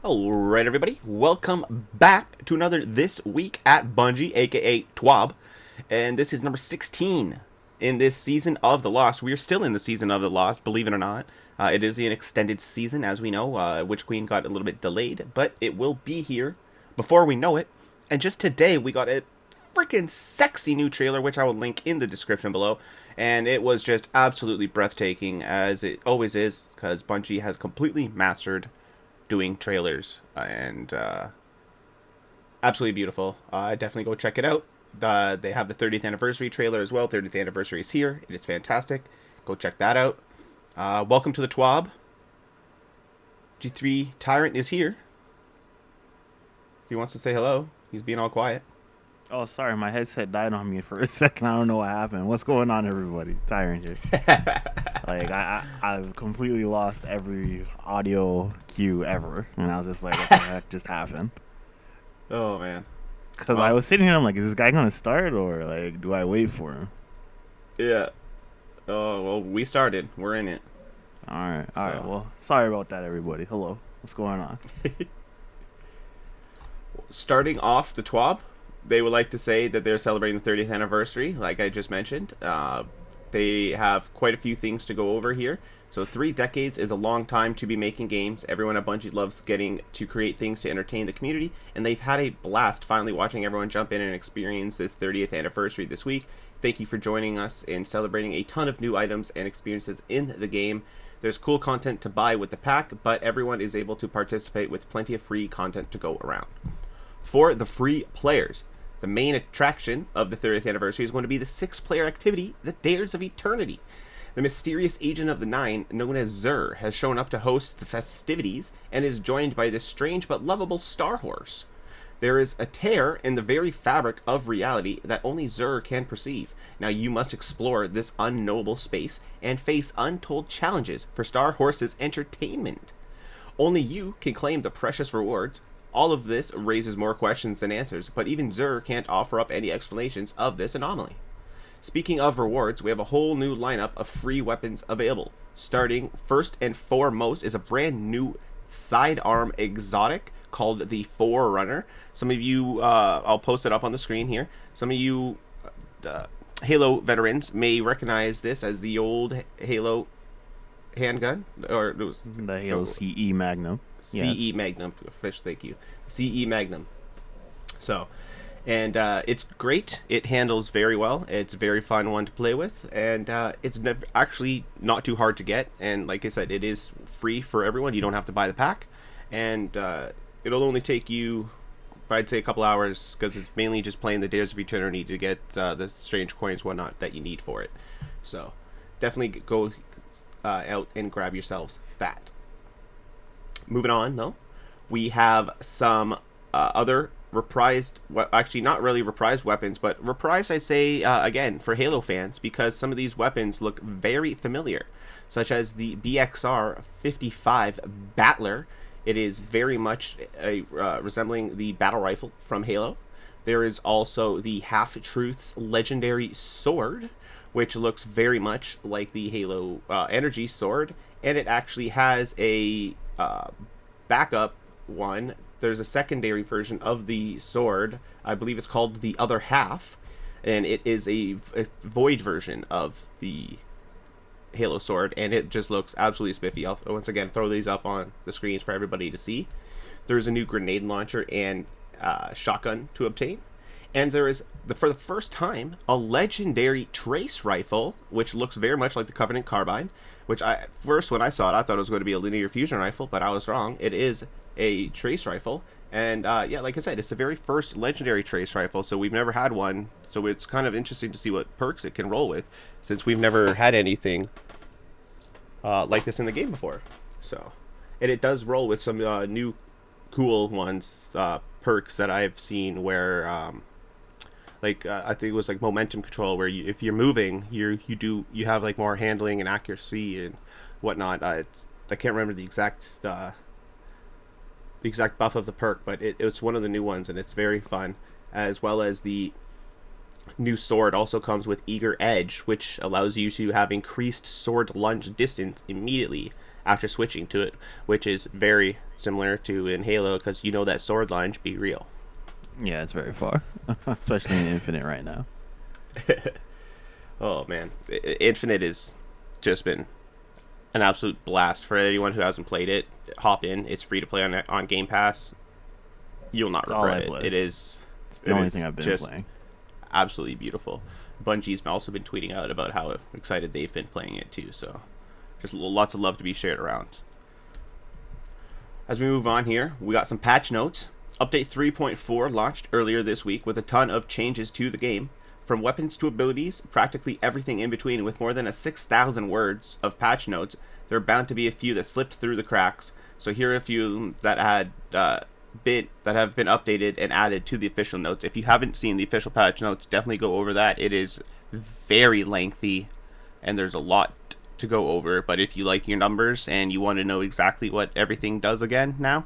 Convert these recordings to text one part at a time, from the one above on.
Alright everybody, welcome back to another This Week at Bungie, aka TWAB, and this is number 16 in this season of The Lost. We are still in the season of The Lost, believe it or not. It is an extended season, as we know. Witch Queen got a little bit delayed, but it will be here before we know it. And just today, we got a freaking sexy new trailer, which I will link in the description below. And it was just absolutely breathtaking, as it always is, because Bungie has completely mastered doing trailers, and absolutely beautiful. Definitely go check it out. They have the 30th anniversary trailer as well. 30th anniversary is here. It's fantastic. Go check that out. Welcome to the TWAB. G3 Tyrant is here. If he wants to say hello, he's being all quiet. Oh, sorry, my headset died on me for a second. I don't know what happened. What's going on, everybody? Tyrant here. I've completely lost every audio cue ever, and I was just like, what the heck just happened? Oh man. Because I was sitting here, I'm like, is this guy gonna start, or like, do I wait for him? Yeah. Oh well, we started. We're in it. All right. Well, sorry about that, everybody. Hello. What's going on? Starting off the TWAB, they would like to say that they're celebrating the 30th anniversary, like I just mentioned. They have quite a few things to go over here. So 3 decades is a long time to be making games. Everyone at Bungie loves getting to create things to entertain the community, and they've had a blast finally watching everyone jump in and experience this 30th anniversary this week. Thank you for joining us in celebrating a ton of new items and experiences in the game. There's cool content to buy with the pack, but everyone is able to participate with plenty of free content to go around. For the free players, the main attraction of the 30th anniversary is going to be the 6-player activity, The Dares of Eternity. The mysterious agent of the Nine, known as Xur, has shown up to host the festivities and is joined by this strange but lovable Star Horse. There is a tear in the very fabric of reality that only Xur can perceive. Now you must explore this unknowable space and face untold challenges for Star Horse's entertainment. Only you can claim the precious rewards. All of this raises more questions than answers, but even Xur can't offer up any explanations of this anomaly. Speaking of rewards, we have a whole new lineup of free weapons available. Starting first and foremost is a brand new sidearm exotic called the Forerunner. Some of you, I'll post it up on the screen here. Some of you Halo veterans may recognize this as the old Halo handgun, or it was The Halo CE Magnum. CE Magnum, fish, thank you. CE Magnum. So, and it's great. It handles very well. It's a very fun one to play with, and it's actually not too hard to get. And like I said, it is free for everyone. You don't have to buy the pack, and it'll only take you, I'd say, a couple hours, because it's mainly just playing the Dares of Eternity to get the strange coins, whatnot, that you need for it. So, definitely go out and grab yourselves that. Moving on, though, we have some other reprised, actually not really reprised weapons, but reprised, I'd say, again, for Halo fans, because some of these weapons look very familiar, such as the BXR 55 Battler. It is very much resembling the battle rifle from Halo. There is also the Half-Truth's legendary sword, which looks very much like the Halo energy sword, and it actually has a backup one. There's a secondary version of the sword. I believe it's called the Other Half, and it is a void version of the Halo sword, and it just looks absolutely spiffy. I'll once again throw these up on the screens for everybody to see. There's a new grenade launcher and shotgun to obtain. And there is, for the first time, a legendary trace rifle, which looks very much like the Covenant Carbine, which first when I saw it, I thought it was going to be a linear fusion rifle, but I was wrong. It is a trace rifle. And yeah, like I said, it's the very first legendary trace rifle, so we've never had one. So it's kind of interesting to see what perks it can roll with, since we've never had anything like this in the game before. So, and it does roll with some new cool ones, perks that I've seen where I think it was like momentum control, where if you're moving, you have like more handling and accuracy and whatnot. I can't remember the exact buff of the perk, but it's one of the new ones, and it's very fun. As well as the new sword also comes with Eager Edge, which allows you to have increased sword lunge distance immediately after switching to it, which is very similar to in Halo, because you know that sword line should be real. Yeah, it's very far, especially in Infinite right now. Oh man, Infinite has just been an absolute blast for anyone who hasn't played it. Hop in; it's free to play on Game Pass. You'll not regret it. It's the only thing I've been playing. Absolutely beautiful. Bungie's also been tweeting out about how excited they've been playing it too. So, just lots of love to be shared around. As we move on here, we got some patch notes. Update 3.4 launched earlier this week with a ton of changes to the game. From weapons to abilities, practically everything in between. With more than 6,000 words of patch notes, there are bound to be a few that slipped through the cracks. So here are a few that have been updated and added to the official notes. If you haven't seen the official patch notes, definitely go over that. It is very lengthy, and there's a lot to go over. But if you like your numbers and you want to know exactly what everything does again now,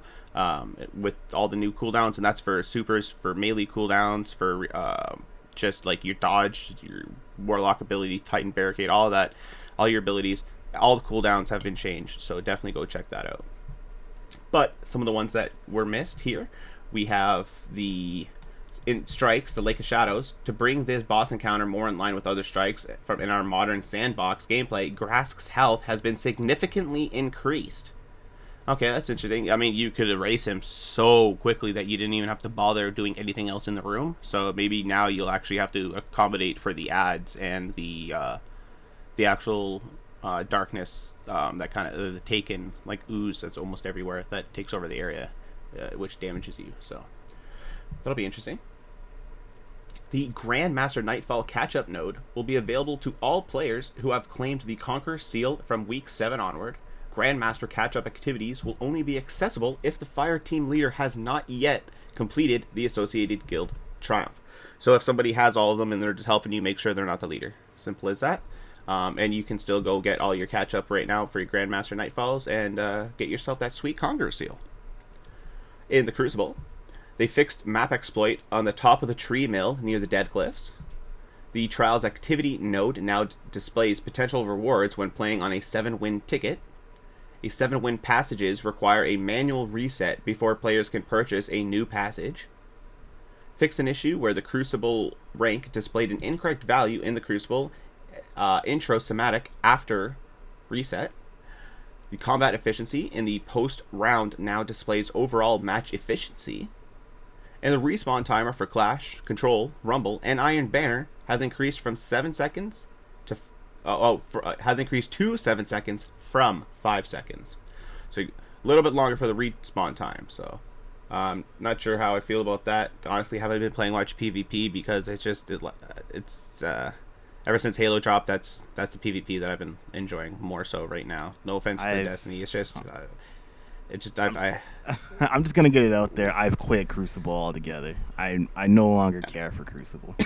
with all the new cooldowns, and that's for supers, for melee cooldowns, for just like your dodge, your warlock ability, Titan barricade, all of that, all your abilities, all the cooldowns have been changed. So definitely go check that out. But some of the ones that were missed here, we have the strikes, the Lake of Shadows. To bring this boss encounter more in line with other strikes from in our modern sandbox gameplay, Grask's health has been significantly increased. Okay, that's interesting. I mean, you could erase him so quickly that you didn't even have to bother doing anything else in the room. So maybe now you'll actually have to accommodate for the ads and the actual darkness, that kind of the taken like ooze that's almost everywhere that takes over the area, which damages you. So that'll be interesting. The Grandmaster Nightfall catch-up node will be available to all players who have claimed the Conqueror seal from Week 7 onward. Grandmaster catch-up activities will only be accessible if the fire team leader has not yet completed the associated guild triumph. So if somebody has all of them and they're just helping you, make sure they're not the leader. Simple as that. And you can still go get all your catch-up right now for your Grandmaster Nightfalls and get yourself that sweet Conqueror seal. In the Crucible, they fixed map exploit on the top of the tree mill near the Dead Cliffs. The Trials activity node now displays potential rewards when playing on a 7-win ticket. A 7-win passages require a manual reset before players can purchase a new passage. Fix an issue where the Crucible rank displayed an incorrect value in the Crucible intro somatic after reset. The combat efficiency in the post round now displays overall match efficiency. And the respawn timer for Clash, Control, Rumble, and Iron Banner has increased from 7 seconds to has increased to 7 seconds from 5 seconds. So a little bit longer for the respawn time. So not sure how I feel about that. Honestly, haven't been playing much PvP because it's ever since Halo dropped, that's the PvP that I've been enjoying more so right now. No offense to Destiny, it's just I'm just gonna get it out there. I've quit Crucible altogether. I no longer care for Crucible.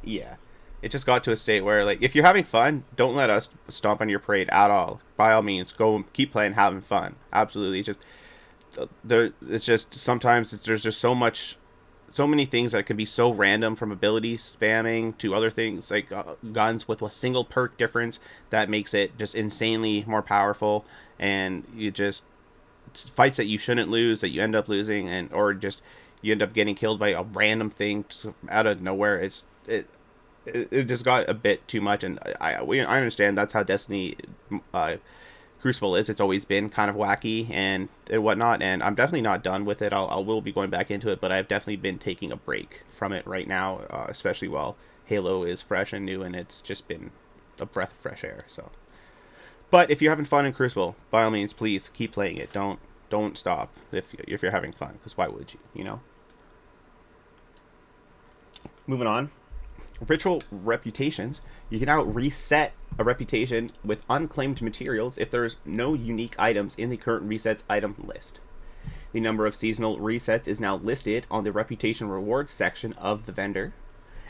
Yeah, it just got to a state where, like, if you're having fun, don't let us stomp on your parade at all. By all means, go and keep playing, having fun. Absolutely, it's just sometimes there's just so many things that could be so random, from ability spamming to other things like guns with a single perk difference that makes it just insanely more powerful, and fights that you shouldn't lose that you end up losing, or just you end up getting killed by a random thing just out of nowhere. It just got a bit too much, and I understand that's how Destiny Crucible is. It's always been kind of wacky and whatnot, and I'm definitely not done with it. I will be going back into it, but I've definitely been taking a break from it right now, especially while Halo is fresh and new, and it's just been a breath of fresh air. So, but if you're having fun in Crucible, by all means, please keep playing it. Don't stop if you're having fun, because why would you? You know. Moving on. Ritual reputations. You can now reset a reputation with unclaimed materials if there's no unique items in the current resets item list. The number of seasonal resets is now listed on the reputation rewards section of the vendor.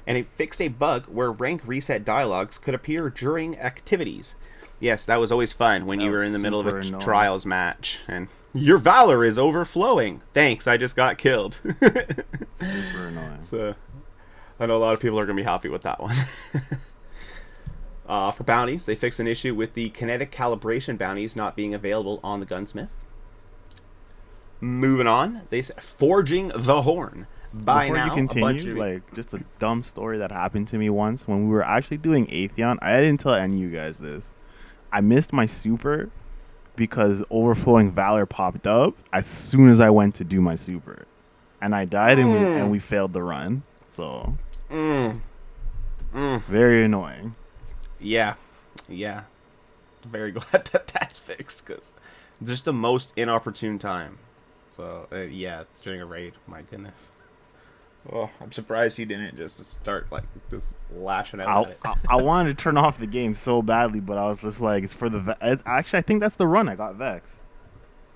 And it fixed a bug where rank reset dialogues could appear during activities. Yes, that was always fun when you were in the middle of a trials match and your valor is overflowing. Thanks, I just got killed. Super annoying. So I know a lot of people are going to be happy with that one. For bounties, they fixed an issue with the kinetic calibration bounties not being available on the gunsmith. Moving on, they said forging the horn. By Before now, you continue, like just a dumb story that happened to me once when we were actually doing Atheon. I didn't tell any of you guys this. I missed my super because overflowing valor popped up as soon as I went to do my super, and I died and we failed the run. So very annoying. Yeah. Very glad that that's fixed because just the most inopportune time. So yeah, it's during a raid. My goodness. Oh, I'm surprised you didn't just start like just lashing out at it. I wanted to turn off the game so badly, but I was just like, it's for the actually I think that's the run I got Vex.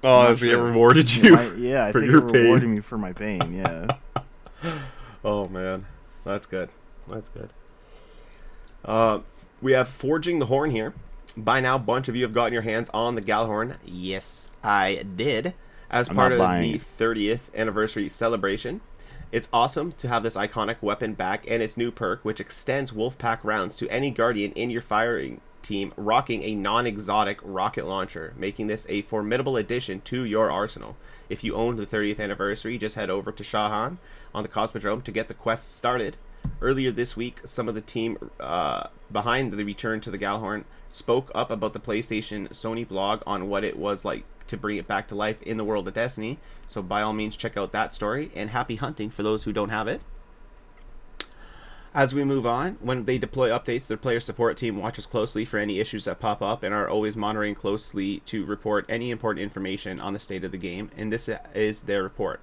Oh, so it rewarded you? Yeah, I for think your it pain. rewarded me for my pain. Yeah. Oh man, that's good. That's good. We have forging the horn here. By now, a bunch of you have gotten your hands on the Galhorn. Yes, I did. As part of the 30th anniversary celebration. It's awesome to have this iconic weapon back and its new perk, which extends Wolfpack rounds to any Guardian in your firing team rocking a non-exotic rocket launcher, making this a formidable addition to your arsenal. If you own the 30th anniversary, just head over to Shahan on the Cosmodrome to get the quest started. Earlier this week, some of the team behind the return to the Galhorn spoke up about the PlayStation Sony blog on what it was like to bring it back to life in the world of Destiny. So by all means, check out that story, and happy hunting for those who don't have it. As we move on, when they deploy updates, their player support team watches closely for any issues that pop up and are always monitoring closely to report any important information on the state of the game, and this is their report.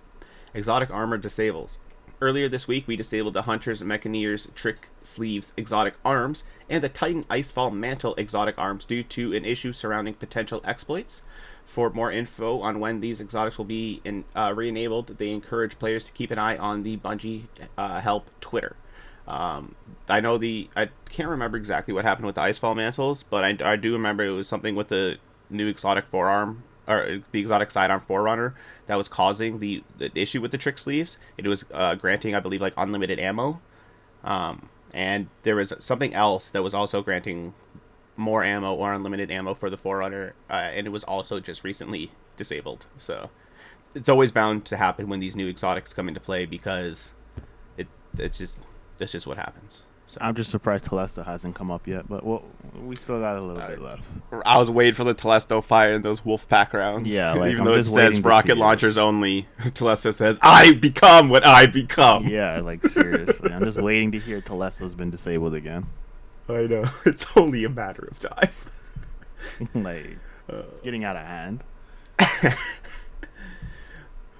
Exotic armor disables. Earlier this week, we disabled the Hunter's Mechaneer's Trick Sleeves exotic arms and the Titan Icefall Mantle exotic arms due to an issue surrounding potential exploits. For more info on when these exotics will be re-enabled, they encourage players to keep an eye on the Bungie help Twitter. I can't remember exactly what happened with the Icefall Mantles, but I do remember it was something with the new exotic forearm, or the exotic sidearm Forerunner, that was causing the issue with the trick sleeves. It was granting, I believe, like unlimited ammo, and there was something else that was also granting more ammo or unlimited ammo for the Forerunner, and it was also just recently disabled. So it's always bound to happen when these new exotics come into play, because it's just what happens. So I'm just surprised Telesto hasn't come up yet, but we still got a little bit left. I was waiting for the Telesto fire in those Wolfpack rounds. Yeah, like, even though it says rocket launchers only, Telesto says, "I become what I become." Yeah, like seriously, I'm just waiting to hear Telesto's been disabled again. I know, it's only a matter of time. Like, it's getting out of hand.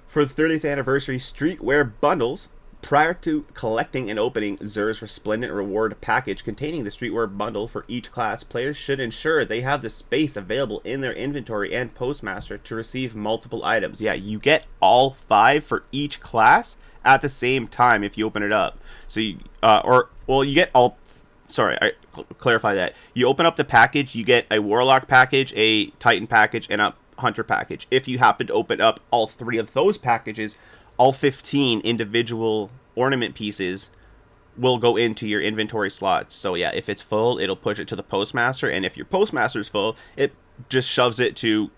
For the 30th anniversary streetwear bundles, prior to collecting and opening Xur's Resplendent Reward package containing the streetwear bundle for each class, players should ensure they have the space available in their inventory and Postmaster to receive multiple items. Yeah, you get all 5 for each class at the same time if you open it up. So you get all. Sorry, I clarify that. You open up the package, you get a Warlock package, a Titan package, and a Hunter package. If you happen to open up all 3 of those packages, all 15 individual ornament pieces will go into your inventory slots. So yeah, if it's full, it'll push it to the Postmaster, and if your Postmaster's full, it just shoves it to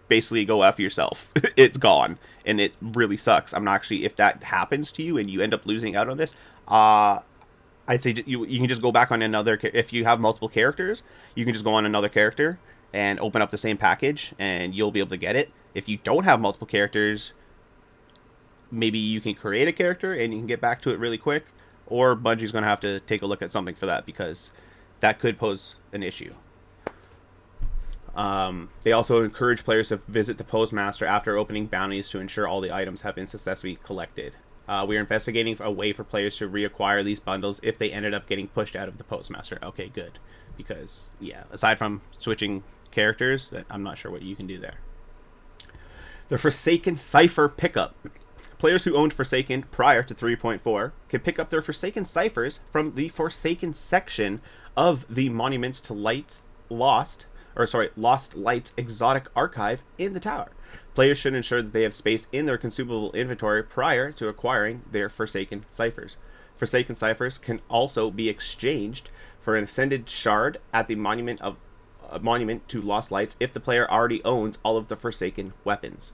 basically go F yourself. It's gone, and it really sucks. I'm not actually, if that happens to you and you end up losing out on this, I'd say you can just go back on another. If you have multiple characters, you can just go on another character and open up the same package, and you'll be able to get it. If you don't have multiple characters, maybe you can create a character and you can get back to it really quick, or Bungie's going to have to take a look at something for that, because that could pose an issue. They also encourage players to visit the Postmaster after opening bounties to ensure all the items have been successfully collected. We are investigating a way for players to reacquire these bundles if they ended up getting pushed out of the Postmaster. Okay, good. Because, yeah, aside from switching characters, I'm not sure what you can do there. The Forsaken Cipher Pickup. Players who owned Forsaken prior to 3.4 can pick up their Forsaken ciphers from the Forsaken section of the Monuments to Lost Lights exotic archive in the tower. Players should ensure that they have space in their consumable inventory prior to acquiring their Forsaken ciphers. Forsaken ciphers can also be exchanged for an Ascended Shard at the Monument to Lost Lights if the player already owns all of the Forsaken weapons.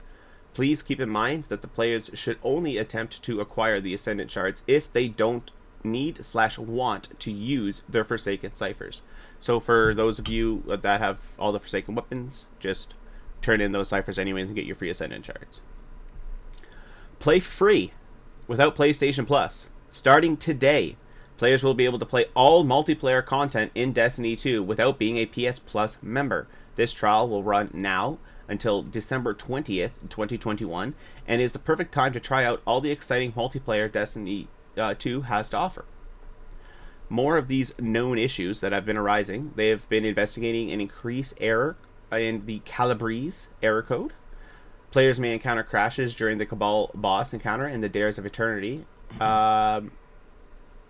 Please keep in mind that the players should only attempt to acquire the Ascendant Shards if they don't need/want to use their Forsaken ciphers. So for those of you that have all the Forsaken weapons, just turn in those ciphers anyways and get your free Ascendant Shards. Play for free without PlayStation Plus. Starting today, players will be able to play all multiplayer content in Destiny 2 without being a PS Plus member. This trial will run now until December 20th, 2021, and is the perfect time to try out all the exciting multiplayer Destiny 2 has to offer. More of these known issues that have been arising. They have been investigating an increased error in the Calabrese error code. Players may encounter crashes during the Cabal boss encounter in the Dares of Eternity.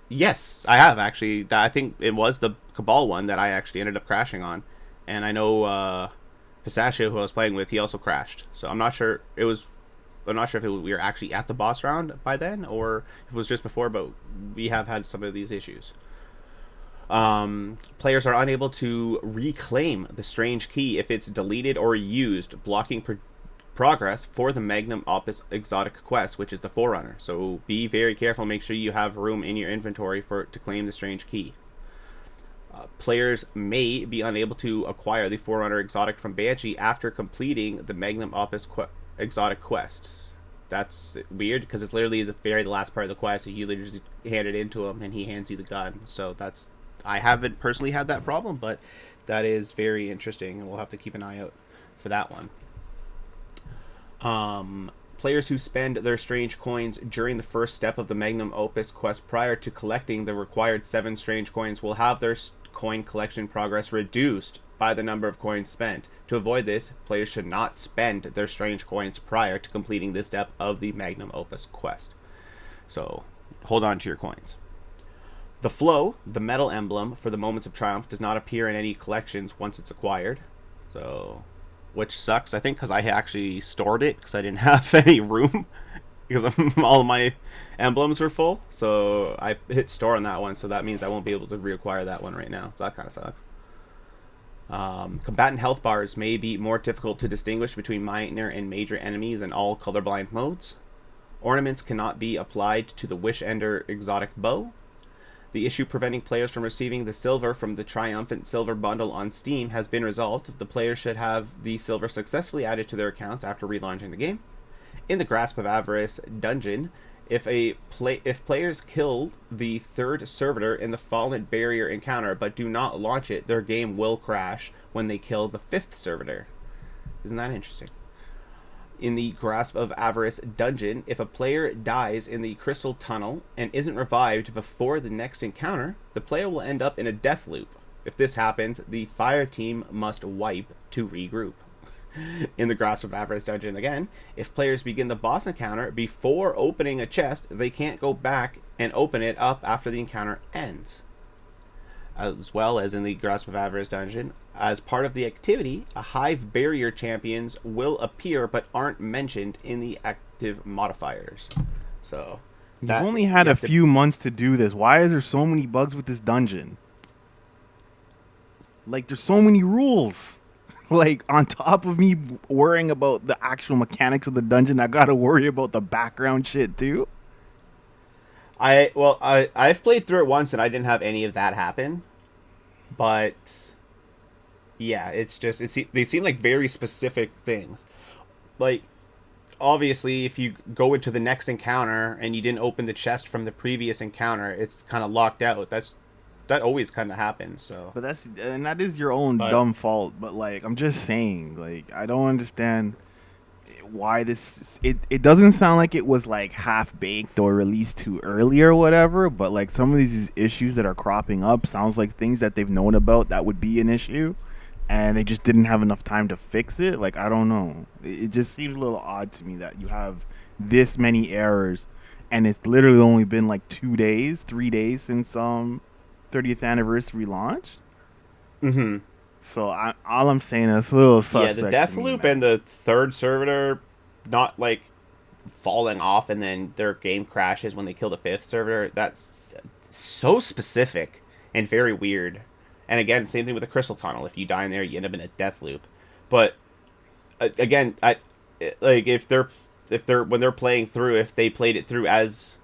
Yes, I have actually. I think it was the Cabal one that I actually ended up crashing on, and I know Pistachio, who I was playing with, he also crashed. So I'm not sure we were actually at the boss round by then, or if it was just before. But we have had some of these issues. Players are unable to reclaim the strange key if it's deleted or used, blocking progress for the Magnum Opus exotic quest, which is the Forerunner. So be very careful. Make sure you have room in your inventory to claim the strange key. Players may be unable to acquire the Forerunner exotic from Banshee after completing the Magnum Opus exotic quest. That's weird because it's literally the very last part of the quest. So you literally just hand it into him and he hands you the gun. So I haven't personally had that problem, but that is very interesting, and we'll have to keep an eye out for that one. Players who spend their strange coins during the first step of the Magnum Opus quest prior to collecting the required 7 strange coins will have their coin collection progress reduced by the number of coins spent. To avoid this, players should not spend their strange coins prior to completing this step of the Magnum Opus quest. So, hold on to your coins. The Flow, the metal emblem for the Moments of Triumph, does not appear in any collections once it's acquired. So, which sucks, I think, because I actually stored it because I didn't have any room because all of my emblems were full. So I hit store on that one, so that means I won't be able to reacquire that one right now. So that kind of sucks. Combatant health bars may be more difficult to distinguish between minor and major enemies in all colorblind modes. Ornaments cannot be applied to the Wish Ender exotic bow. The issue preventing players from receiving the silver from the Triumphant Silver Bundle on Steam has been resolved. The players should have the silver successfully added to their accounts after relaunching the game. In the Grasp of Avarice dungeon, if players kill the 3rd servitor in the Fallen Barrier encounter but do not launch it, their game will crash when they kill the 5th servitor. Isn't that interesting? In the Grasp of Avarice dungeon, if a player dies in the Crystal Tunnel and isn't revived before the next encounter, the player will end up in a death loop. If this happens, the fire team must wipe to regroup. In the Grasp of Avarice dungeon again, if players begin the boss encounter before opening a chest, they can't go back and open it up after the encounter ends. As well as in the Grasp of Avarice dungeon, as part of the activity, a Hive Barrier champions will appear but aren't mentioned in the active modifiers. So you've only had a few months to do this. Why is there so many bugs with this dungeon? Like, there's so many rules. Like, on top of me worrying about the actual mechanics of the dungeon, I gotta worry about the background shit too. I've played through it once and I didn't have any of that happen, but yeah, it's just they seem like very specific things. Like, obviously, if you go into the next encounter and you didn't open the chest from the previous encounter, it's kind of locked out. That always kind of happens. So, but that is your own dumb fault. But like, I'm just saying, like, I don't understand why this. It doesn't sound like it was like half baked or released too early or whatever. But like, some of these issues that are cropping up sounds like things that they've known about that would be an issue, and they just didn't have enough time to fix it. Like, I don't know. It just seems a little odd to me that you have this many errors, and it's literally only been like 3 days since 30th anniversary launch. Mm-hmm. So all I'm saying is a little suspect. Yeah, the death loop and the 3rd servitor not like falling off and then their game crashes when they kill the 5th servitor. That's so specific. and very weird. And again, same thing with the Crystal Tunnel. If you die in there, you end up in a death loop. But again, I like if they're when they're playing through, if they played it through as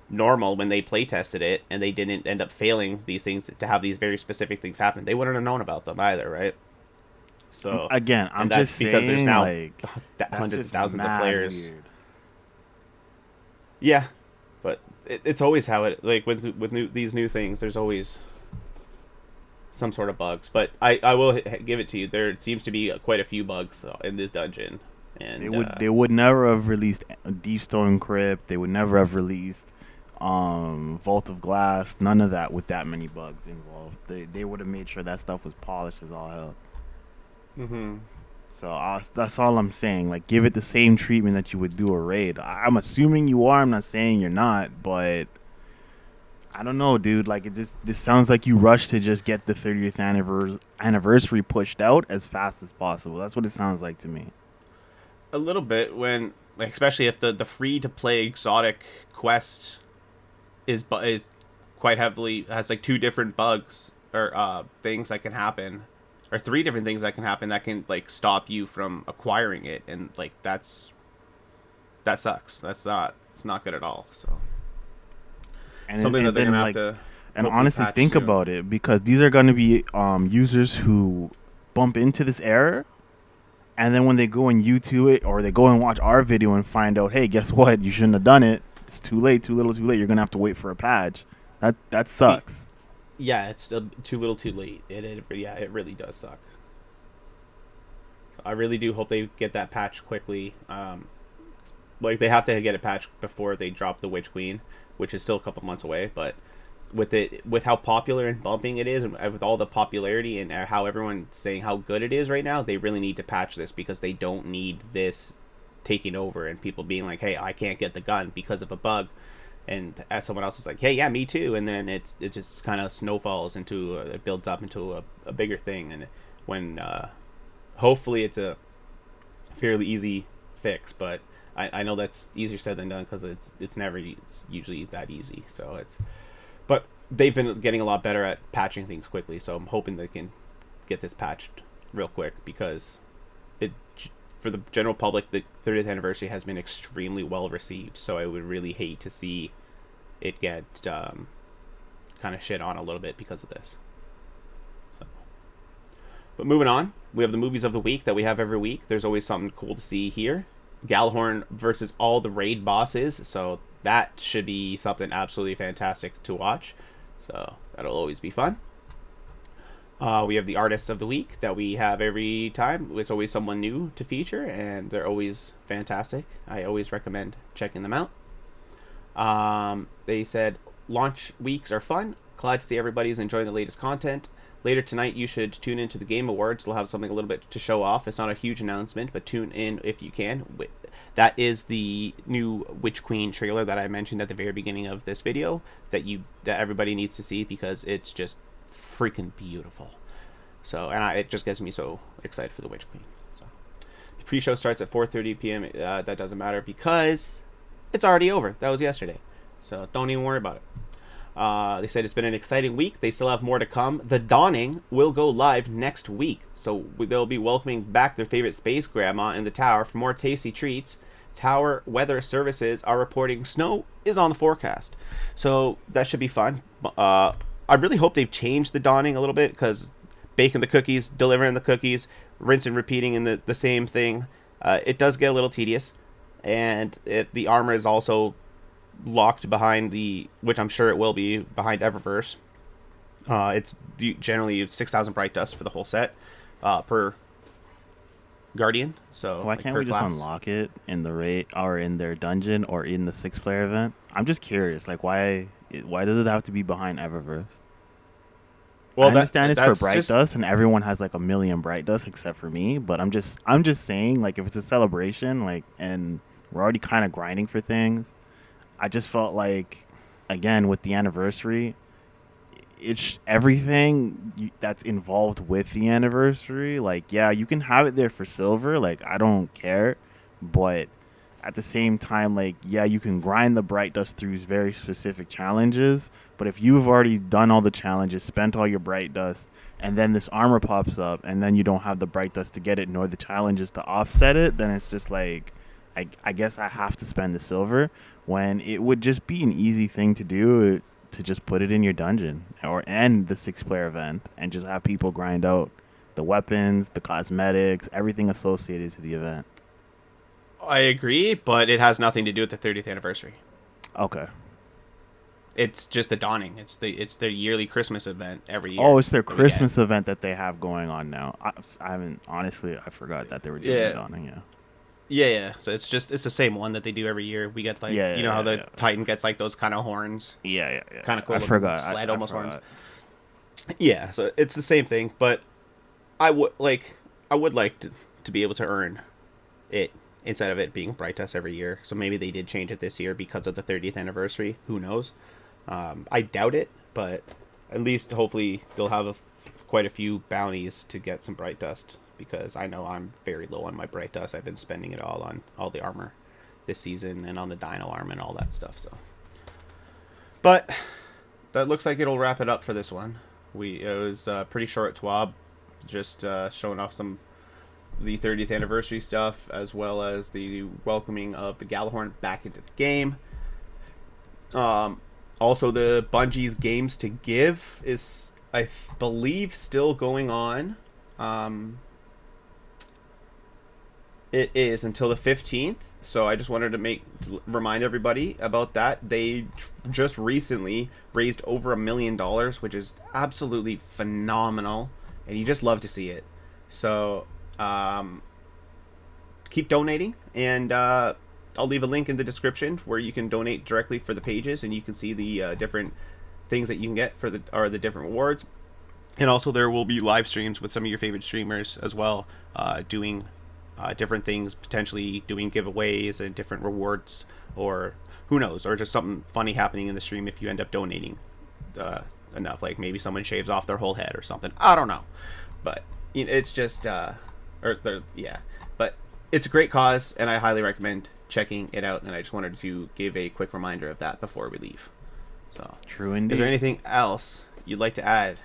normal when they play tested it and they didn't end up failing these things to have these very specific things happen, they wouldn't have known about them either, right? So again, I'm and that's just because there's saying, now like, hundreds of just thousands of mad players. weird. Yeah, but it's always how it like with these new things. There's always some sort of bugs, but I will give it to you. There seems to be quite a few bugs in this dungeon, and They would never have released Deep Stone Crypt. They would never have released Vault of Glass. None of that with that many bugs involved. They would have made sure that stuff was polished as all hell. Mm-hmm. So that's all I'm saying. Like, give it the same treatment that you would do a raid. I'm assuming you are. I'm not saying you're not, but I don't know, dude. Like, this sounds like you rushed to just get the 30th anniversary pushed out as fast as possible. That's what it sounds like to me. A little bit when, like, especially if the free to play exotic quest is quite heavily has like 2 different bugs or things that can happen, or 3 different things that can happen that can like stop you from acquiring it, and like that sucks. It's not good at all. So And something that they're gonna have to. And honestly, think soon. about it, because these are going to be users who bump into this error, and then when they go and YouTube it, or they go and watch our video and find out, hey, guess what? You shouldn't have done it. It's too late, too little, too late. You're going to have to wait for a patch. That sucks. Yeah, it's too little, too late. It really does suck. So I really do hope they get that patch quickly. Like they have to get a patch before they drop the Witch Queen, which is still a couple months away. But with how popular and bumping it is, and with all the popularity and how everyone's saying how good it is right now, they really need to patch this, because they don't need this taking over and people being like, hey, I can't get the gun because of a bug, and as someone else is like, hey, yeah, me too, and then it just kind of snowfalls into it builds up into a bigger thing, and when hopefully it's a fairly easy fix, but I know that's easier said than done, because it's never usually that easy. So but they've been getting a lot better at patching things quickly, so I'm hoping they can get this patched real quick, because for the general public, the 30th anniversary has been extremely well received, so I would really hate to see it get kind of shit on a little bit because of this. So. But moving on, we have the movies of the week that we have every week. There's always something cool to see here. Galahorn versus all the raid bosses, so that should be something absolutely fantastic to watch. So that'll always be fun. We have the artists of the week that we have every time. There's always someone new to feature, and they're always fantastic. I always recommend checking them out. They said launch weeks are fun. Glad to see everybody's enjoying the latest content. Later tonight, you should tune into the Game Awards. They'll have something a little bit to show off. It's not a huge announcement, but tune in if you can. That is the new Witch Queen trailer that I mentioned at the very beginning of this video that everybody needs to see, because it's just freaking beautiful. So, and it just gets me so excited for the Witch Queen. So, the pre-show starts at 4:30 p.m. That doesn't matter because it's already over. That was yesterday. So don't even worry about it. They said it's been an exciting week. They still have more to come. The Dawning will go live next week, so they'll be welcoming back their favorite space grandma in the tower for more tasty treats. Tower weather services are reporting snow is on the forecast, so that should be fun. I really hope they've changed the Dawning a little bit, because baking the cookies, delivering the cookies, rinse and repeating in the same thing, it does get a little tedious, and the armor is also locked behind which I'm sure it will be, behind Eververse. It's generally 6,000 bright dust for the whole set per Guardian. So why can't we just unlock it in the raid or in their dungeon or in the 6-player event? I'm just curious, like why does it have to be behind Eververse? Well, I understand it's for bright dust, and everyone has like a million bright dust except for me. But I'm just saying, like, if it's a celebration, like, and we're already kind of grinding for things, I just felt like, again, with the anniversary, it's everything that's involved with the anniversary. Like, yeah, you can have it there for silver. Like, I don't care, but at the same time, like, yeah, you can grind the bright dust through very specific challenges, but if you've already done all the challenges, spent all your bright dust, and then this armor pops up, and then you don't have the bright dust to get it, nor the challenges to offset it, then it's just like, I guess I have to spend the silver, when it would just be an easy thing to do to just put it in your dungeon or end the 6-player event and just have people grind out the weapons, the cosmetics, everything associated to the event. I agree, but it has nothing to do with the 30th anniversary. Okay. It's just the dawning. It's the yearly Christmas event every year. Oh, it's their Christmas event that they have going on now. I haven't, honestly, I forgot that they were doing the dawning. Yeah. Yeah. So it's the same one that they do every year. We get like how the Titan gets like those kind of horns. Yeah. Kind of cool. I forgot. Sled almost horns. Yeah. So it's the same thing, but I would like to be able to earn it instead of it being bright dust every year. So maybe they did change it this year because of the 30th anniversary. Who knows? I doubt it, but at least hopefully they'll have quite a few bounties to get some bright dust, because I know I'm very low on my bright dust. I've been spending it all on all the armor this season and on the dino armor and all that stuff. So, but that looks like it'll wrap it up for this one. It was pretty short TWAB, just showing off some the 30th anniversary stuff, as well as the welcoming of the Galahorn back into the game. Also, the Bungie's Games to Give is, I believe, still going on. It is until the 15th, so I just wanted to remind everybody about that. They just recently raised over $1 million, which is absolutely phenomenal, and you just love to see it. So keep donating, and I'll leave a link in the description where you can donate directly for the pages, and you can see the different things that you can get for the different rewards. And also there will be live streams with some of your favorite streamers as well, doing different things, potentially doing giveaways and different rewards, or who knows, or just something funny happening in the stream if you end up donating enough, like maybe someone shaves off their whole head or something. I don't know, but it's just but it's a great cause, and I highly recommend checking it out, and I just wanted to give a quick reminder of that before we leave. So, true indeed. Is there anything else you'd like to add?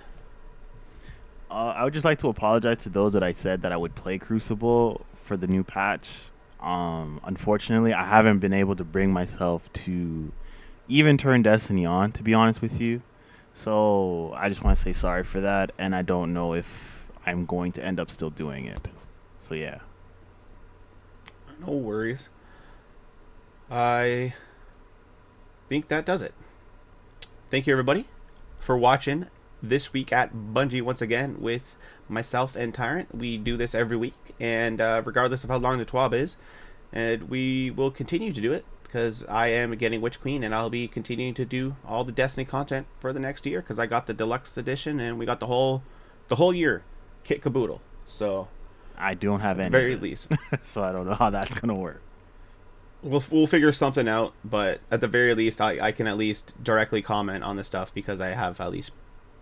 I would just like to apologize to those that I said that I would play Crucible for the new patch. Unfortunately, I haven't been able to bring myself to even turn Destiny on, to be honest with you. So I just want to say sorry for that, and I don't know if I'm going to end up still doing it. So yeah. No worries. I think that does it. Thank you, everybody, for watching this week at Bungie once again with myself and Tyrant. We do this every week, and regardless of how long the TWAB is, and we will continue to do it because I am getting Witch Queen, and I'll be continuing to do all the Destiny content for the next year because I got the deluxe edition, and we got the whole year kit caboodle. So I don't have any. At the very least. So I don't know how that's gonna work. We'll figure something out, but at the very least, I can at least directly comment on the stuff because I have at least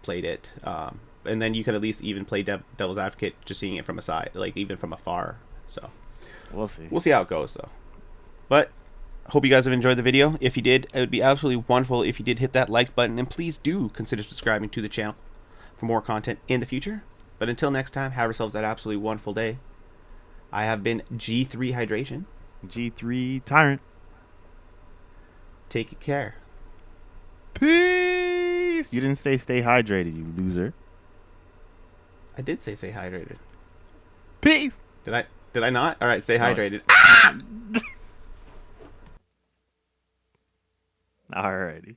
played it, and then you can at least even play devil's advocate, just seeing it from a side, like even from afar. So we'll see how it goes, though. But hope you guys have enjoyed the video. If you did, it would be absolutely wonderful if you did hit that like button, and please do consider subscribing to the channel for more content in the future. But until next time, have yourselves that absolutely wonderful day. I have been G3 Hydration, G3 Tyrant. Take care. Peace. You didn't say stay hydrated, you loser. I did say stay hydrated. Peace. Did I not? All right, stay hydrated. Alrighty.